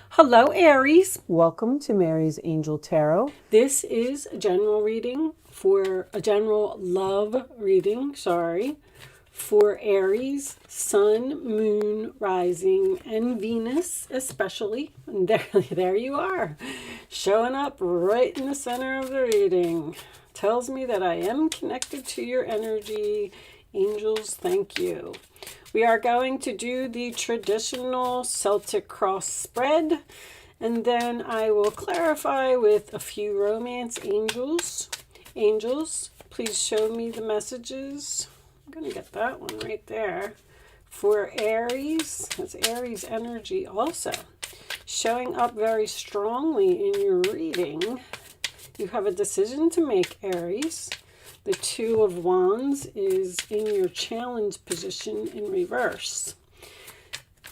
Hello, Aries. Welcome to Mary's Angel Tarot. This is a general reading for a general love reading, for Aries, Sun, Moon, Rising, and Venus especially. And there you are, showing up right in the center of the reading. Tells me that I am connected to your energy. Angels, thank you. We are going to do the traditional Celtic cross spread, and then I will clarify with a few romance angels. Angels, please show me the messages. I'm going to get that one right there. For Aries, that's Aries energy also. Showing up very strongly in your reading. You have a decision to make, Aries. The Two of Wands is in your challenge position in reverse.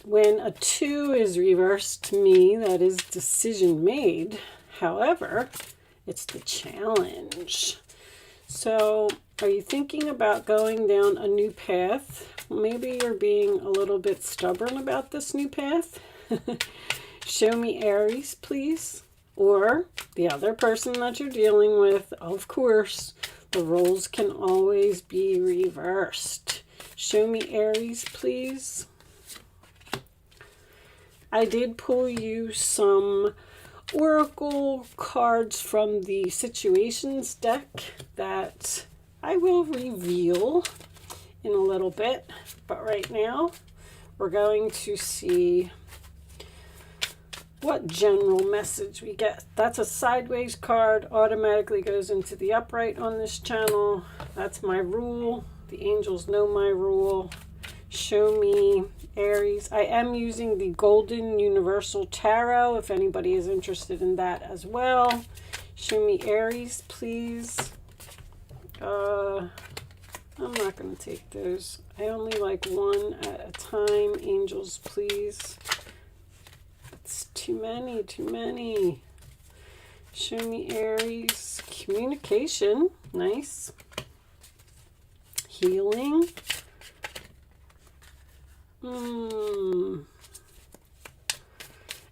When a 2 is reversed, to me, that is decision made. However, it's the challenge. So, are you thinking about going down a new path? Maybe you're being a little bit stubborn about this new path. Show me Aries, please. Or the other person that you're dealing with, of course. The roles can always be reversed. Show me Aries, please. I did pull you some oracle cards from the situations deck that I will reveal in a little bit. But right now, we're going to see what general message we get. That's a sideways card, automatically goes into the upright on this channel. That's my rule. The angels know my rule. Show me Aries. I am using the Golden Universal Tarot if anybody is interested in that as well. Show me Aries, please. I'm not going to take those. I only like one at a time. Angels, please. It's too many. Show me Aries. Communication. Nice. Healing.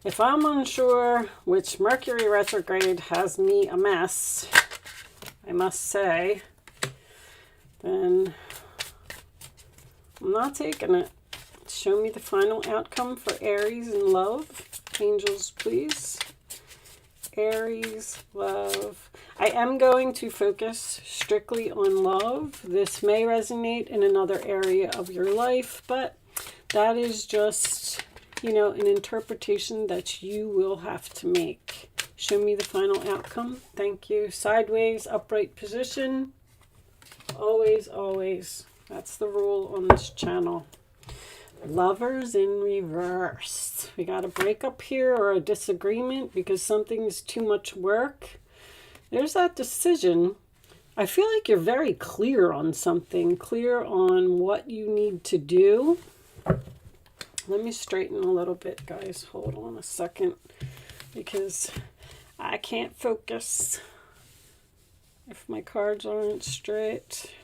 If I'm unsure which Mercury retrograde has me a mess, I must say, then I'm not taking it. Show me the final outcome for Aries in love. Angels, please. Aries, love. I am going to focus strictly on love. This may resonate in another area of your life, but that is just, an interpretation that you will have to make. Show me the final outcome. Thank you. Sideways, upright position. Always, always. That's the rule on this channel. Lovers in reverse. We got a breakup here or a disagreement because something is too much work. There's that decision. I feel like you're very clear on something, clear on what you need to do. Let me straighten a little bit, guys. Hold on a second because I can't focus if my cards aren't straight.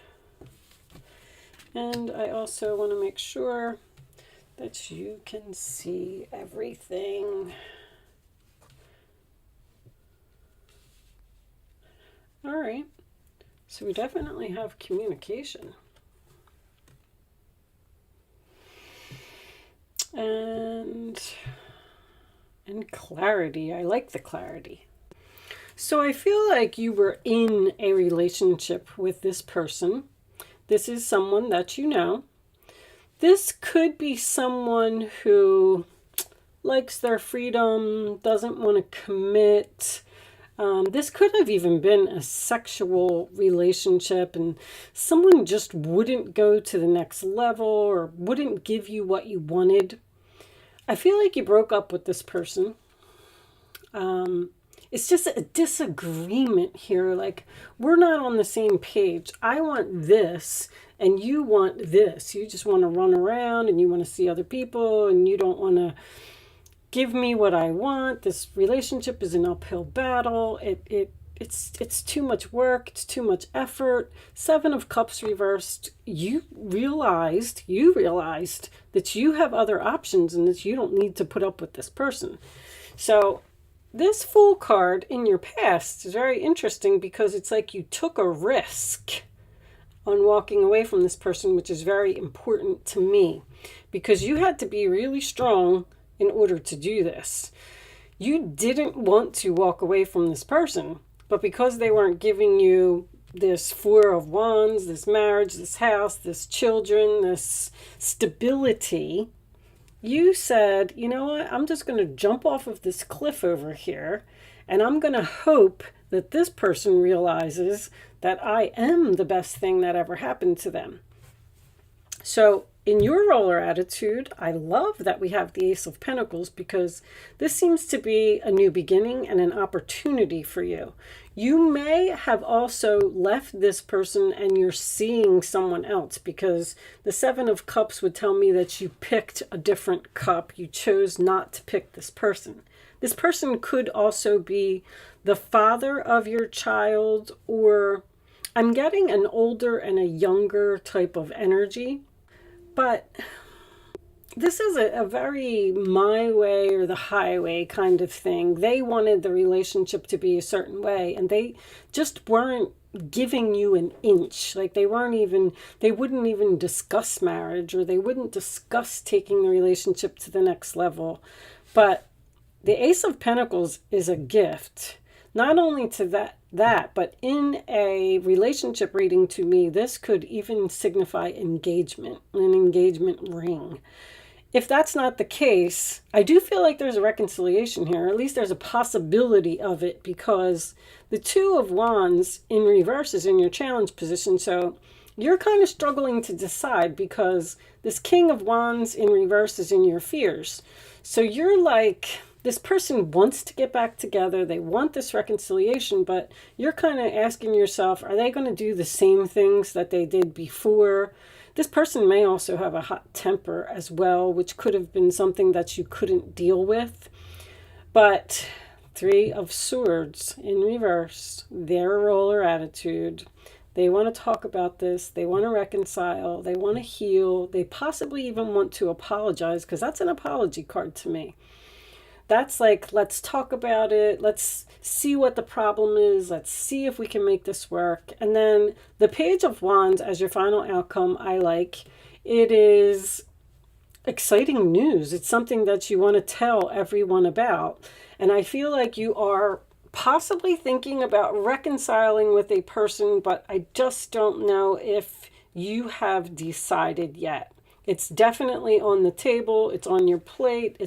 And I also want to make sure that you can see everything. All right, so we definitely have communication. And clarity. I like the clarity. So I feel like you were in a relationship with this person. This is someone that you know. This could be someone who likes their freedom, doesn't want to commit. This could have even been a sexual relationship and someone just wouldn't go to the next level or wouldn't give you what you wanted. I feel like you broke up with this person. It's just a disagreement here. Like, we're not on the same page. I want this and you want this. You just want to run around and you want to see other people and you don't want to give me what I want. This relationship is an uphill battle. it's too much work, it's too much effort. Seven of Cups reversed, you realized that you have other options and that you don't need to put up with this person. So this Fool card in your past is very interesting because it's like you took a risk on walking away from this person, which is very important to me because you had to be really strong in order to do this. You didn't want to walk away from this person, but because they weren't giving you this Four of Wands, this marriage, this house, this children, this stability, you said, you know what, I'm just going to jump off of this cliff over here, and I'm going to hope that this person realizes that I am the best thing that ever happened to them. So in your roller attitude, I love that we have the Ace of Pentacles because this seems to be a new beginning and an opportunity for you. You may have also left this person and you're seeing someone else because the Seven of Cups would tell me that you picked a different cup. You chose not to pick this person. This person could also be the father of your child, or I'm getting an older and a younger type of energy. But this is a very my way or the highway kind of thing. They wanted the relationship to be a certain way, and they just weren't giving you an inch. Like they wouldn't even discuss marriage, or they wouldn't discuss taking the relationship to the next level. But the Ace of Pentacles is a gift. Not only to that, but in a relationship reading to me, this could even signify engagement, an engagement ring. If that's not the case, I do feel like there's a reconciliation here. At least there's a possibility of it because the Two of Wands in reverse is in your challenge position. So you're kind of struggling to decide because this King of Wands in reverse is in your fears. So you're like, this person wants to get back together. They want this reconciliation, but you're kind of asking yourself, are they going to do the same things that they did before? This person may also have a hot temper as well, which could have been something that you couldn't deal with. But Three of Swords in reverse, their roller attitude. They want to talk about this. They want to reconcile. They want to heal. They possibly even want to apologize because that's an apology card to me. That's like, let's talk about it. Let's see what the problem is. Let's see if we can make this work. And then the Page of Wands as your final outcome, I like. It is exciting news. It's something that you want to tell everyone about. And I feel like you are possibly thinking about reconciling with a person, but I just don't know if you have decided yet. It's definitely on the table. It's on your plate.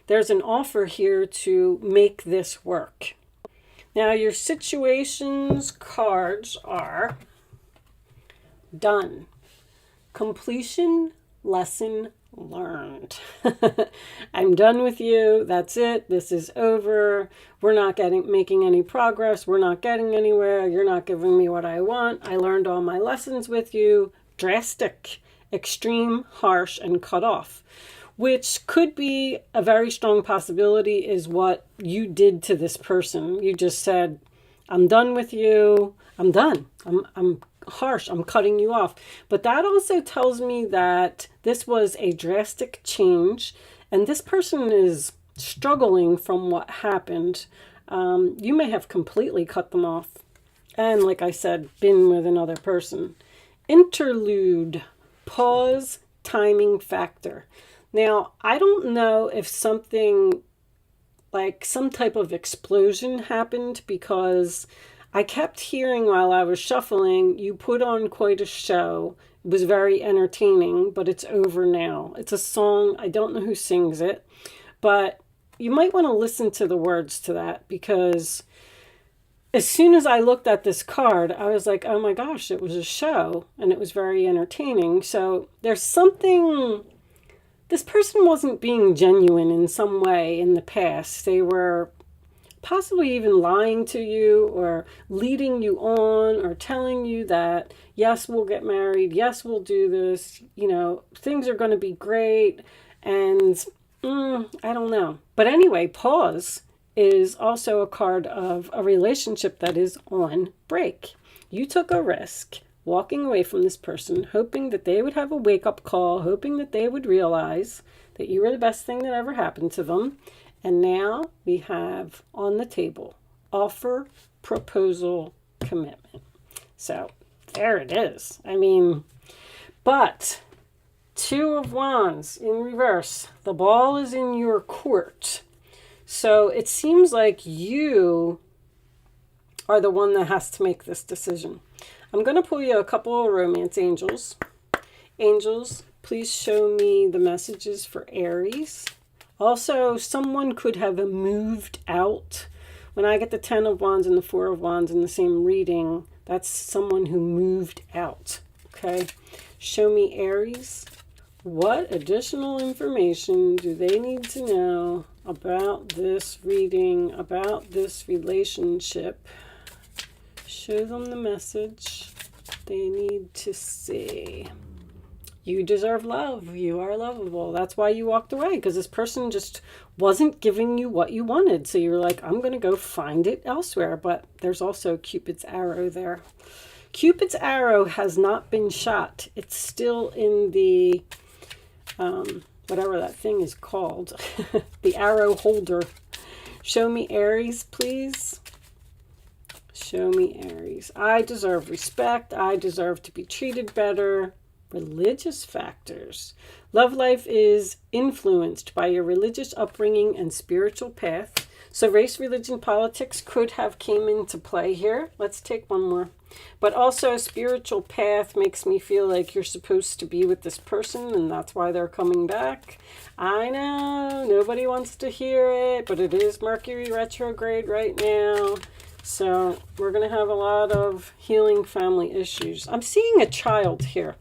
There's an offer here to make this work. Now your situations cards are done. Completion, lesson learned. I'm done with you. That's it. This is over. We're not making any progress. We're not getting anywhere. You're not giving me what I want. I learned all my lessons with you. Drastic, extreme, harsh, and cut off, which could be a very strong possibility is what you did to this person. You just said, I'm done with you. I'm done. I'm harsh. I'm cutting you off. But that also tells me that this was a drastic change and this person is struggling from what happened. You may have completely cut them off and, like I said, been with another person. Interlude. Pause, timing factor. Now, I don't know if something like some type of explosion happened because I kept hearing while I was shuffling, you put on quite a show. It was very entertaining, but it's over now. It's a song. I don't know who sings it, but you might want to listen to the words to that because as soon as I looked at this card, I was like, oh my gosh, it was a show and it was very entertaining. So there's something, this person wasn't being genuine in some way in the past. They were possibly even lying to you or leading you on or telling you that, yes, we'll get married. Yes, we'll do this. You know, things are going to be great. And I don't know. But anyway, pause is also a card of a relationship that is on break. You took a risk walking away from this person, hoping that they would have a wake-up call, hoping that they would realize that you were the best thing that ever happened to them. And now we have on the table offer, proposal, commitment. So there it is. I mean, but Two of Wands in reverse. The ball is in your court. So it seems like you are the one that has to make this decision. I'm going to pull you a couple of romance angels. Angels, please show me the messages for Aries. Also, someone could have moved out. When I get the 10 of Wands and the 4 of Wands in the same reading, that's someone who moved out. Okay? Show me Aries. What additional information do they need to know about this reading, about this relationship? Show them the message they need to see. You deserve love. You are lovable. That's why you walked away, because this person just wasn't giving you what you wanted. So you were like, I'm going to go find it elsewhere. But there's also Cupid's arrow there. Cupid's arrow has not been shot. It's still in the whatever that thing is called, the arrow holder. Show me Aries, please. Show me Aries. I deserve respect. I deserve to be treated better. Religious factors. Love life is influenced by your religious upbringing and spiritual path. So race, religion, politics could have came into play here. Let's take one more. But also a spiritual path makes me feel like you're supposed to be with this person, and that's why they're coming back. I know, nobody wants to hear it, but it is Mercury retrograde right now. So we're going to have a lot of healing family issues. I'm seeing a child here.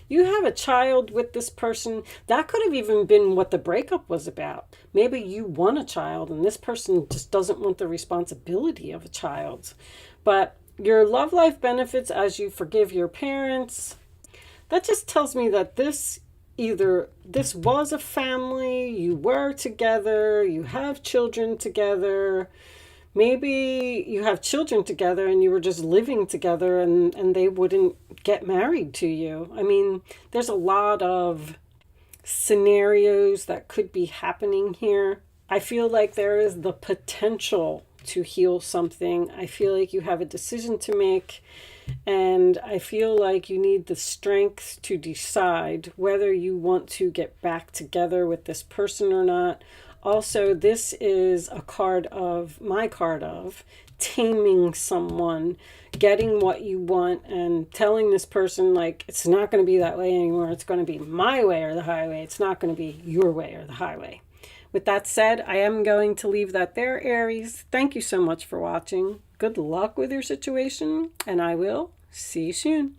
You have a child with this person. That could have even been what the breakup was about. Maybe you want a child and this person just doesn't want the responsibility of a child. But your love life benefits as you forgive your parents. That just tells me that this was a family, you were together, you have children together. Maybe you have children together and you were just living together and they wouldn't get married to you. I mean, there's a lot of scenarios that could be happening here. I feel like there is the potential to heal something. I feel like you have a decision to make, and I feel like you need the strength to decide whether you want to get back together with this person or not. Also, this is a card of, my card of, taming someone, getting what you want, and telling this person, like, it's not going to be that way anymore. It's going to be my way or the highway. It's not going to be your way or the highway. With that said, I am going to leave that there, Aries. Thank you so much for watching. Good luck with your situation, and I will see you soon.